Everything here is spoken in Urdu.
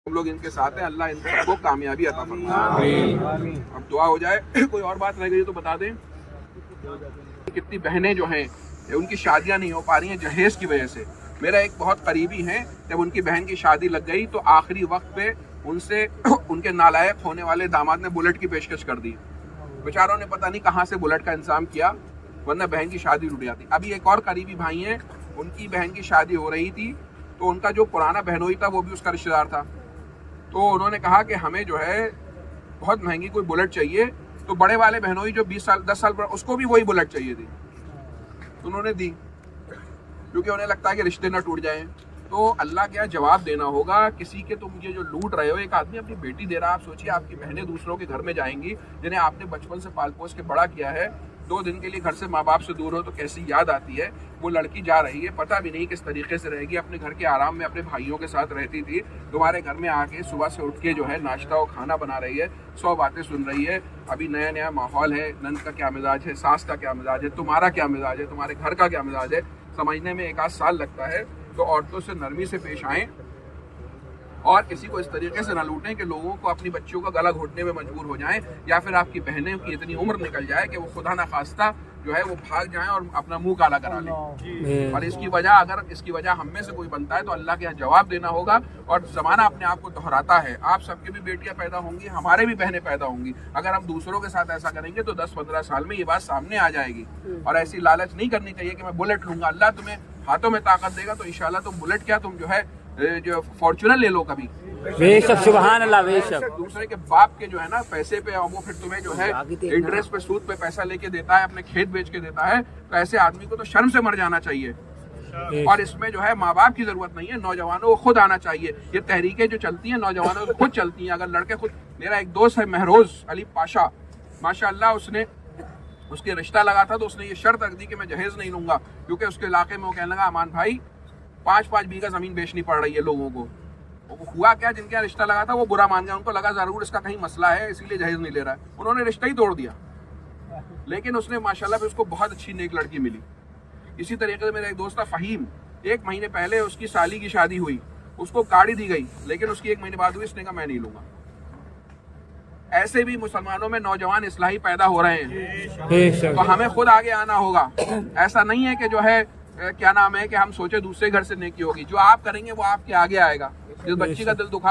ہم لوگ ان کے ساتھ ہیں. اللہ ان کو کامیابی عطا فرمائے. اب دعا ہو جائے. کوئی اور بات رہ گئی تو بتا دیں. کتنی بہنیں جو ہیں ان کی شادیاں نہیں ہو پا رہی ہیں جہیز کی وجہ سے. میرا ایک بہت قریبی ہیں، جب ان کی بہن کی شادی لگ گئی تو آخری وقت پہ ان سے ان کے نالائق ہونے والے داماد نے بلٹ کی پیشکش کر دی. بیچاروں نے پتہ نہیں کہاں سے بلٹ کا انتظام کیا، ورنہ بہن کی شادی ٹوٹ جاتی. ابھی ایک اور قریبی بھائی ہیں، ان کی بہن کی شادی ہو رہی تھی تو ان کا جو پرانا بہنوئی تھا وہ بھی اس کا رشتہ دار تھا. تو انہوں نے کہا کہ ہمیں جو ہے بہت مہنگی کوئی بلٹ چاہیے. تو بڑے والے بہنوئی جو 10 سال پر، اس کو بھی وہی بلٹ چاہیے تھی. انہوں نے دی کیونکہ انہیں لگتا ہے کہ رشتے نہ ٹوٹ جائیں. تو اللہ کیا جواب دینا ہوگا کسی کے. تم مجھے جو لوٹ رہے ہو، ایک آدمی اپنی بیٹی دے رہا. آپ سوچیے آپ کی بہنیں دوسروں کے گھر میں جائیں گی جنہیں آپ نے بچپن سے پال پوس کے بڑا کیا ہے. 2 دن کے لیے گھر سے ماں باپ سے دور ہو تو کیسی یاد آتی ہے. وہ لڑکی جا رہی ہے، پتہ بھی نہیں کس طریقے سے رہے گی. اپنے گھر کے آرام میں اپنے بھائیوں کے ساتھ رہتی تھی، تمہارے گھر میں آ کے صبح سے اٹھ کے جو ہے ناشتہ و کھانا بنا رہی ہے، 100 باتیں سن رہی ہے. ابھی نیا ماحول ہے. نند کا کیا مزاج ہے، ساس کا کیا مزاج ہے، تمہارا کیا مزاج ہے، تمہارے گھر کا کیا مزاج ہے، سمجھنے میں 1 آدھ سال لگتا ہے. تو عورتوں سے نرمی سے پیش آئیں اور کسی کو اس طریقے سے نہ لوٹیں کہ لوگوں کو اپنی بچیوں کا گلا گھونٹنے میں مجبور ہو جائیں، یا پھر آپ کی بہنیں کی اتنی عمر نکل جائے کہ وہ خدا نخواستہ جو ہے وہ بھاگ جائیں اور اپنا منہ کالا کرا لیں. اور اس کی وجہ ہم میں سے کوئی بنتا ہے تو اللہ کے یہاں جواب دینا ہوگا. اور زمانہ اپنے آپ کو دہراتا ہے. آپ سب کی بھی بیٹیاں پیدا ہوں گی، ہمارے بھی بہنیں پیدا ہوں گی. اگر ہم دوسروں کے ساتھ ایسا کریں گے تو 10-15 سال میں یہ بات سامنے آ جائے گی. اور ایسی لالچ نہیں کرنی چاہیے کہ میں بلٹ لوں گا. اللہ تمہیں ہاتھوں میں طاقت دے گا تو انشاءاللہ تم بلٹ کیا، تم جو ہے جو فارچونر لے لو کبھی. بے شک، سبحان اللہ، بے شک. دوسرے کے باپ کے جو ہے نا پیسے پہ، وہ پھر تمہیں جو ہے انٹرسٹ پہ، سود پہ پیسہ لے کے دیتا ہے، اپنے کھیت بیچ کے دیتا ہے. تو ایسے آدمی کو تو شرم سے مر جانا چاہیے. اور اس میں جو ہے ماں باپ کی ضرورت نہیں ہے، نوجوانوں کو خود آنا چاہیے. یہ تحریکیں جو چلتی ہیں نوجوانوں کو خود چلتی ہیں. اگر لڑکے خود. میرا ایک دوست ہے مہروز علی پاشا، ماشاءاللہ اس کے رشتہ لگا تھا تو اس نے یہ شرط رکھ دی کہ میں جہیز نہیں لوں گا، کیونکہ اس کے علاقے میں وہ کہنے لگا امان بھائی 5-5 بیگھہ زمین بیچنی پڑ رہی ہے لوگوں کو. ہوا کیا، جن کا رشتہ لگا تھا وہ برا مان گیا. ان کو لگا ضرور اس کا کہیں مسئلہ ہے اسی لیے جہیز نہیں لے رہا ہے. انہوں نے رشتہ ہی توڑ دیا. لیکن اس نے ماشاءاللہ پھر اس کو بہت اچھی نیک لڑکی ملی. اسی طریقے سے میرا ایک دوست تھا فہیم، 1 مہینے پہلے اس کی سالی کی شادی ہوئی. اس کو گاڑی دی گئی لیکن اس کی 1 مہینے بعد ہوئی. اس نے کہا میں نہیں لوں گا. ایسے بھی مسلمانوں میں نوجوان اصلاحی پیدا ہو رہے ہیں. تو ہمیں خود آگے آنا ہوگا. ایسا نہیں ہے کہ جو ہے کیا نام ہے کہ ہم سوچے دوسرے گھر سے نیکی ہوگی. جو آپ کریں گے وہ آپ کے آگے آئے گا. جس بچی کا دل دکھا